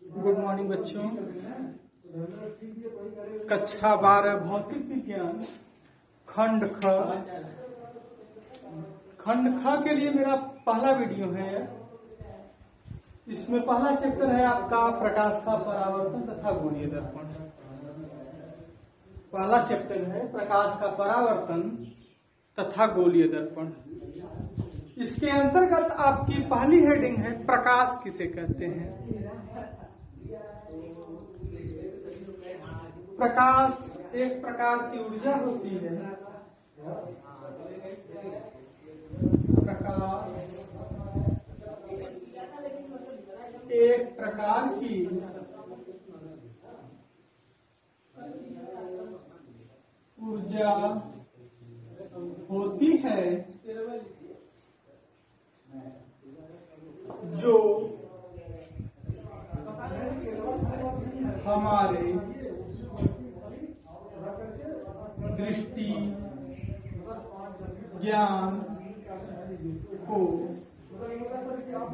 Good morning बच्चों। कक्षा 12 भौतिक विज्ञान खंड ख के लिए मेरा पहला वीडियो है। इसमें पहला चैप्टर है आपका प्रकाश का परावर्तन तथा गोलीय दर्पण। पहला चैप्टर है प्रकाश का परावर्तन तथा गोलीय दर्पण। इसके अंतर्गत आपकी पहली हेडिंग है प्रकाश किसे कहते हैं। प्रकाश एक प्रकार की ऊर्जा होती है। प्रकाश एक प्रकार की ऊर्जा होती है जो हमारे दृष्टि ज्ञान को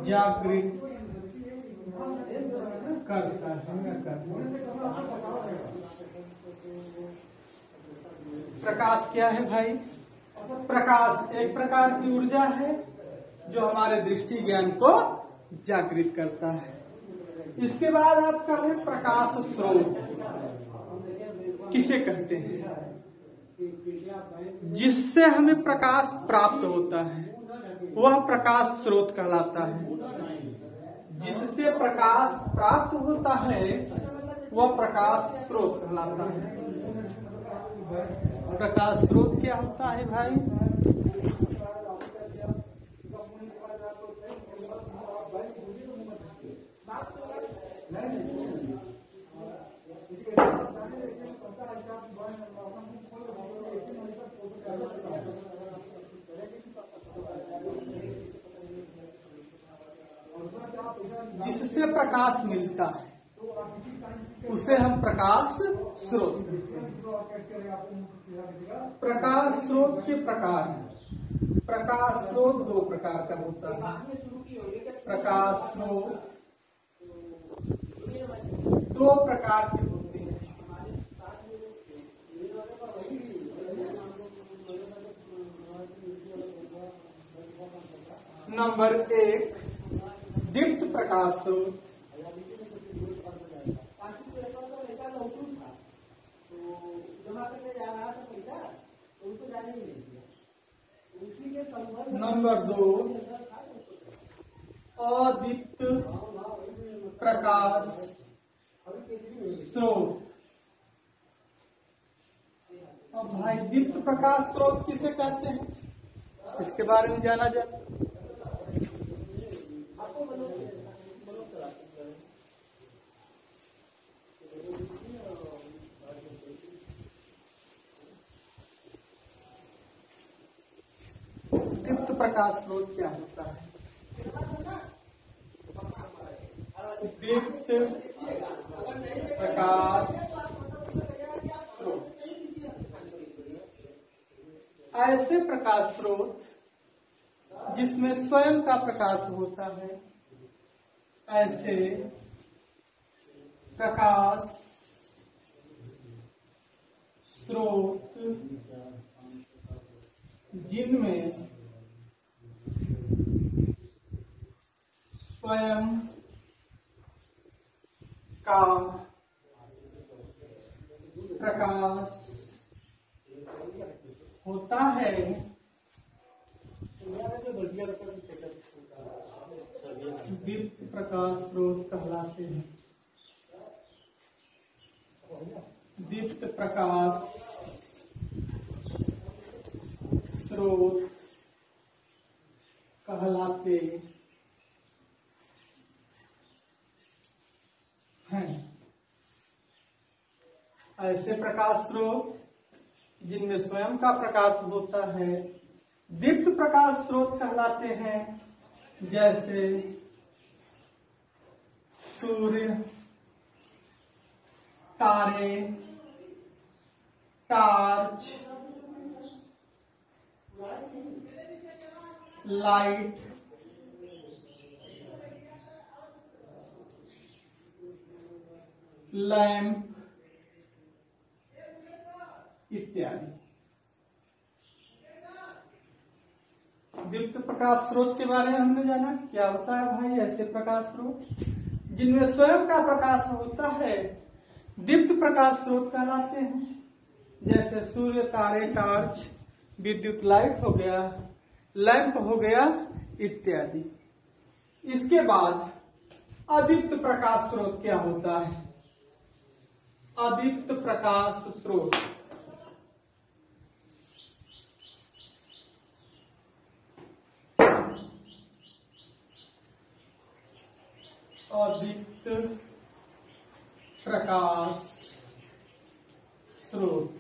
जागृत करता है। प्रकाश क्या है भाई? प्रकाश एक प्रकार की ऊर्जा है जो हमारे दृष्टि ज्ञान को जागृत करता है। इसके बाद आपका है प्रकाश स्रोत किसे कहते हैं। जिससे हमें प्रकाश प्राप्त होता है वह प्रकाश स्रोत कहलाता है। जिससे प्रकाश प्राप्त होता है वह प्रकाश स्रोत कहलाता है। प्रकाश स्रोत क्या होता है भाई? जिससे प्रकाश मिलता है उसे हम प्रकाश स्रोत कहते हैं। प्रकाश स्रोत के प्रकार हैं। प्रकाश स्रोत दो प्रकार का होता है। प्रकाश स्रोत दो प्रकार के होते हैं। नंबर 1 दीप्त प्रकाश स्रोत। नंबर 2 अदीप्त प्रकाश स्रोत। अब भाई दीप्त प्रकाश स्रोत किसे कहते हैं इसके बारे में जाना जाए। दीप्त प्रकाश स्रोत क्या होता है? दीप्त प्रकाश स्रोत ऐसे प्रकाश स्रोत जिसमें स्वयं का प्रकाश होता है। ऐसे प्रकाश स्रोत जिनमें स्वयं का प्रकाश होता है दीप्त प्रकाश स्रोत कहलाते हैं। दीप्त प्रकाश स्रोत कहलाते हैं। ऐसे प्रकाश स्रोत जिनमें स्वयं का प्रकाश होता है दीप्त प्रकाश स्रोत कहलाते हैं। जैसे सूर्य, तारे, टार्च, लाइट, लैंप इत्यादि। दीप्त प्रकाश स्रोत के बारे में हमने जाना क्या होता है भाई। ऐसे प्रकाश स्रोत जिनमें स्वयं का प्रकाश होता है दीप्त प्रकाश स्रोत कहलाते हैं। जैसे सूर्य, तारे, टॉर्च, विद्युत लाइट हो गया, लैंप हो गया इत्यादि। इसके बाद अदीप्त प्रकाश स्रोत क्या होता है। अदीप्त प्रकाश स्रोत अदीप्त प्रकाश स्रोत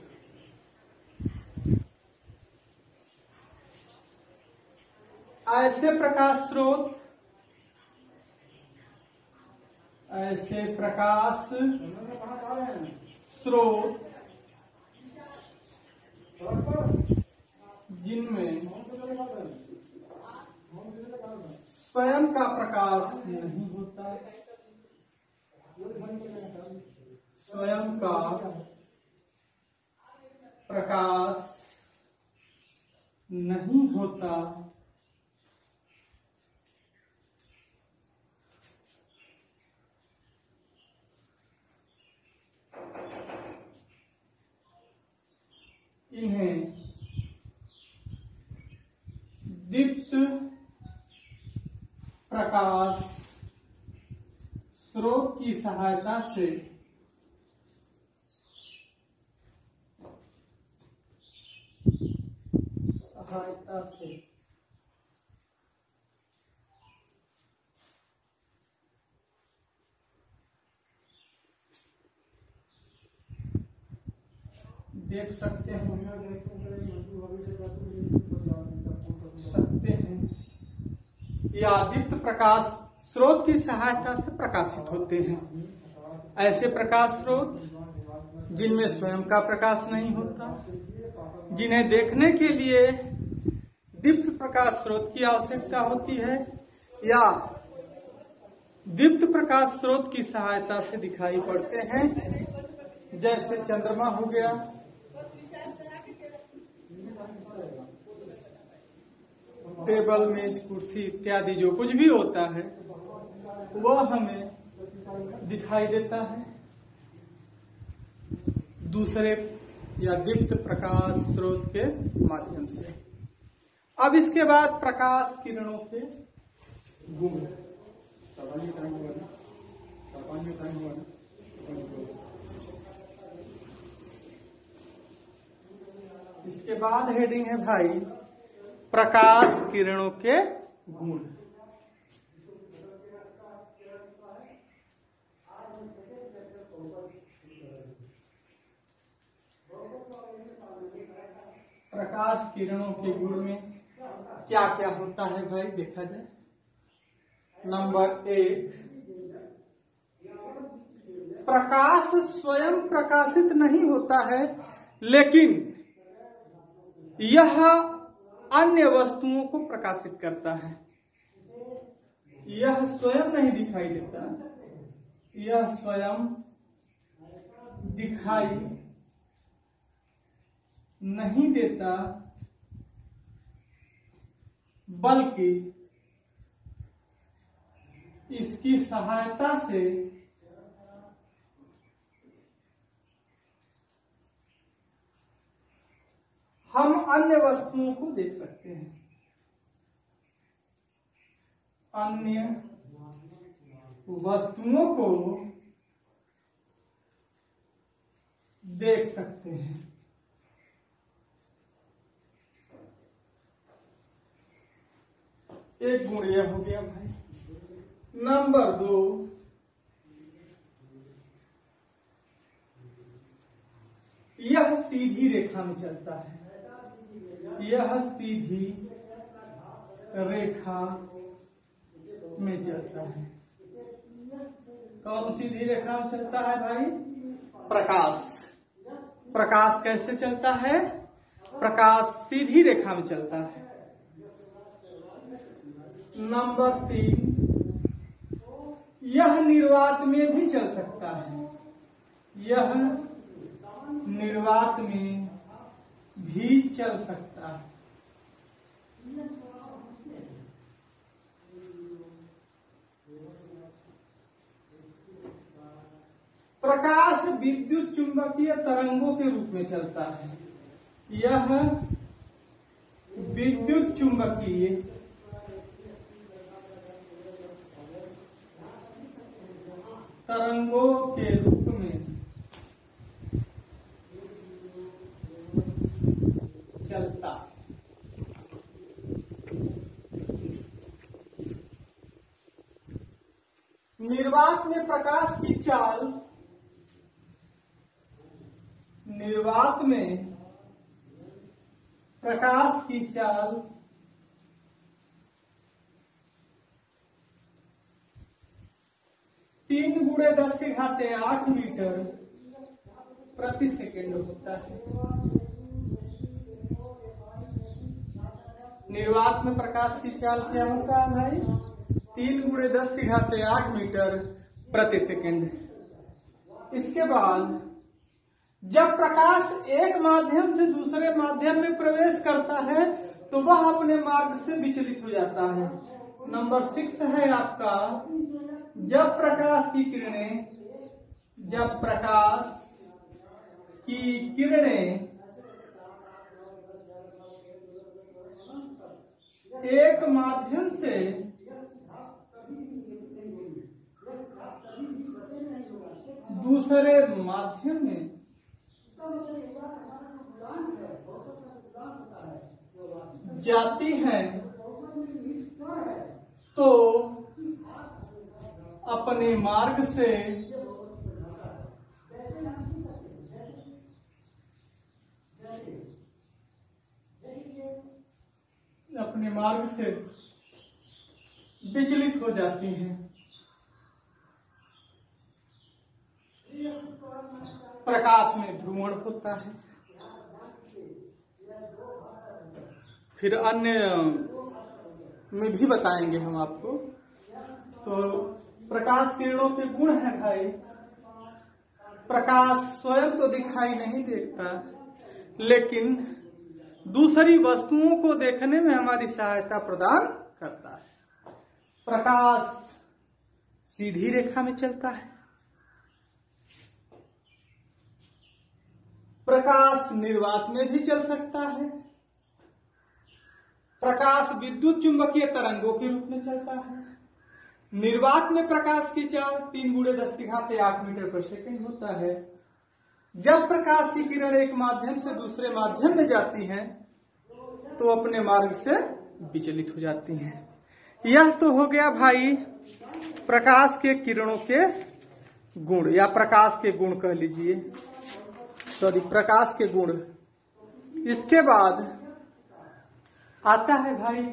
ऐसे प्रकाश स्रोत जिनमें स्वयं का प्रकाश नहीं होता, स्वयं का प्रकाश नहीं होता, इन्हें दीप्त प्रकाश स्रोत की सहायता से देख सकते हैं या दीप्त प्रकाश स्रोत की सहायता से प्रकाशित होते हैं। ऐसे प्रकाश स्रोत जिनमें स्वयं का प्रकाश नहीं होता, जिन्हें देखने के लिए दीप्त प्रकाश स्रोत की आवश्यकता होती है या दीप्त प्रकाश स्रोत की सहायता से दिखाई पड़ते हैं। जैसे चंद्रमा हो गया, टेबल, मेज, कुर्सी इत्यादि जो कुछ भी होता है वह हमें दिखाई देता है दूसरे या दीप्त प्रकाश स्रोत के माध्यम से। अब इसके बाद प्रकाश किरणों के गुण। इसके बाद हेडिंग है भाई प्रकाश किरणों के गुण। प्रकाश किरणों के गुण में क्या क्या होता है भाई देखा जाए। नंबर 1, प्रकाश स्वयं प्रकाशित नहीं होता है लेकिन यह अन्य वस्तुओं को प्रकाशित करता है। यह स्वयं नहीं दिखाई देता, यह स्वयं दिखाई नहीं देता बल्कि इसकी सहायता से हम अन्य वस्तुओं को देख सकते हैं। अन्य वस्तुओं को देख सकते हैं। एक गुण यह हो गया भाई। नंबर 2, यह सीधी रेखा में चलता है। यह सीधी रेखा में चलता है। कौन सीधी रेखा में चलता है भाई? प्रकाश। प्रकाश कैसे चलता है? प्रकाश सीधी रेखा में चलता है। नंबर 3, यह निर्वात में भी चल सकता है। यह निर्वात में भी चल सकता है। प्रकाश विद्युत चुंबकीय तरंगों के रूप में चलता है। यह विद्युत चुंबकीय तरंगों के रूप में चलता है। निर्वात में प्रकाश की चाल, निर्वात में प्रकाश की चाल 3×10⁸ मीटर प्रति सेकंड होता है। निर्वात में प्रकाश की चाल क्या होता है भाई? 3×10⁸ मीटर प्रति सेकंड। इसके बाद जब प्रकाश एक माध्यम से दूसरे माध्यम में प्रवेश करता है तो वह अपने मार्ग से विचलित हो जाता है। नंबर 6 है आपका, जब प्रकाश की किरणें एक माध्यम से दूसरे माध्यम में जाती हैं तो अपने मार्ग से विचलित हो जाती हैं। प्रकाश में ध्रुवण होता है। फिर अन्य में भी बताएंगे हम आपको। तो प्रकाश किरणों के गुण है भाई, प्रकाश स्वयं तो दिखाई नहीं देता लेकिन दूसरी वस्तुओं को देखने में हमारी सहायता प्रदान करता है। प्रकाश सीधी रेखा में चलता है। प्रकाश निर्वात में भी चल सकता है। प्रकाश विद्युत चुंबकीय तरंगों के रूप में चलता है। निर्वात में प्रकाश की चाल 3×10⁸ मीटर पर सेकंड होता है। जब प्रकाश की किरण एक माध्यम से दूसरे माध्यम में जाती हैं तो अपने मार्ग से विचलित हो जाती हैं। यह तो हो गया भाई प्रकाश के किरणों के गुण, या प्रकाश के गुण कह लीजिए, प्रकाश के गुण। इसके बाद आता है भाई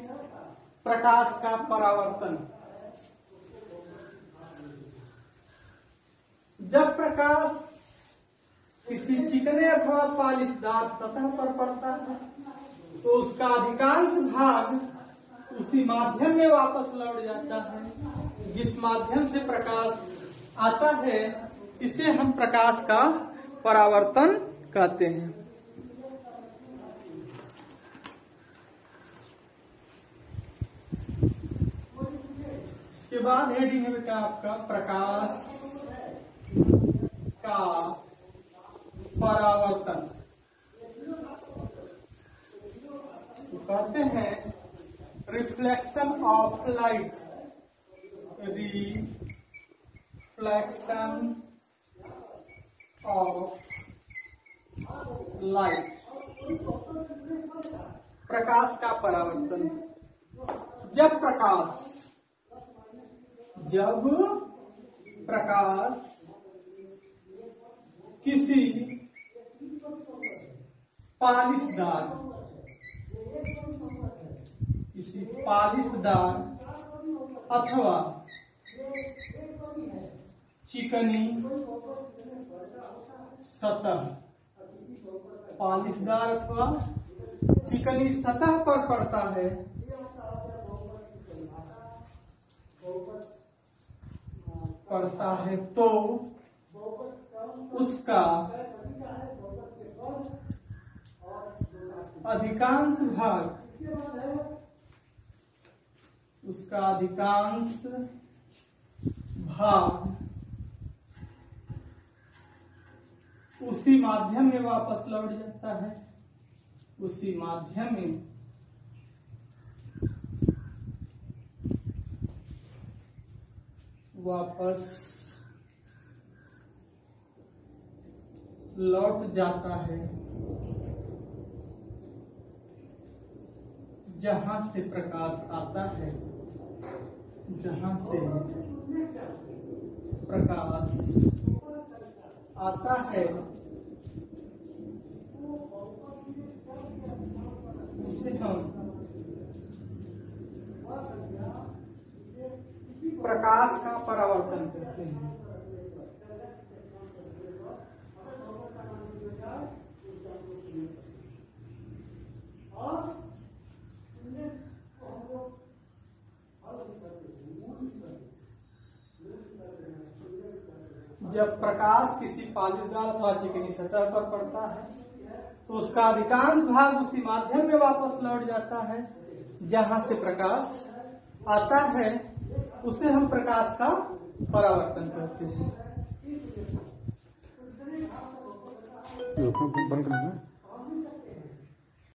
प्रकाश का परावर्तन। जब प्रकाश किसी चिकने अथवा पालिशदार सतह पर पड़ता है तो उसका अधिकांश भाग उसी माध्यम में वापस लौट जाता है। जिस माध्यम से प्रकाश आता है इसे हम प्रकाश का परावर्तन कहते हैं। इसके बाद हेडिंग है बेटा आपका प्रकाश का परावर्तन। तो कहते हैं reflection of light, reflection of light, प्रकाश का परावर्तन। जब प्रकाश किसी पालिशदार अथवा चिकनी सतह, पालिशदार अथवा चिकनी सतह पर पड़ता है तो उसका अधिकांश भाग उसी माध्यम में वापस लौट जाता है, उसी माध्यम में वापस लौट जाता है जहां से प्रकाश आता है, जहां से प्रकाश आता है उसे हम प्रकाश का परावर्तन कहते हैं। जब प्रकाश किसी पालिशदार अथवा चिकनी सतह पर पड़ता है तो उसका अधिकांश भाग उसी माध्यम में वापस लौट जाता है जहां से प्रकाश आता है, उसे हम प्रकाश का परावर्तन कहते हैं। बंद करना।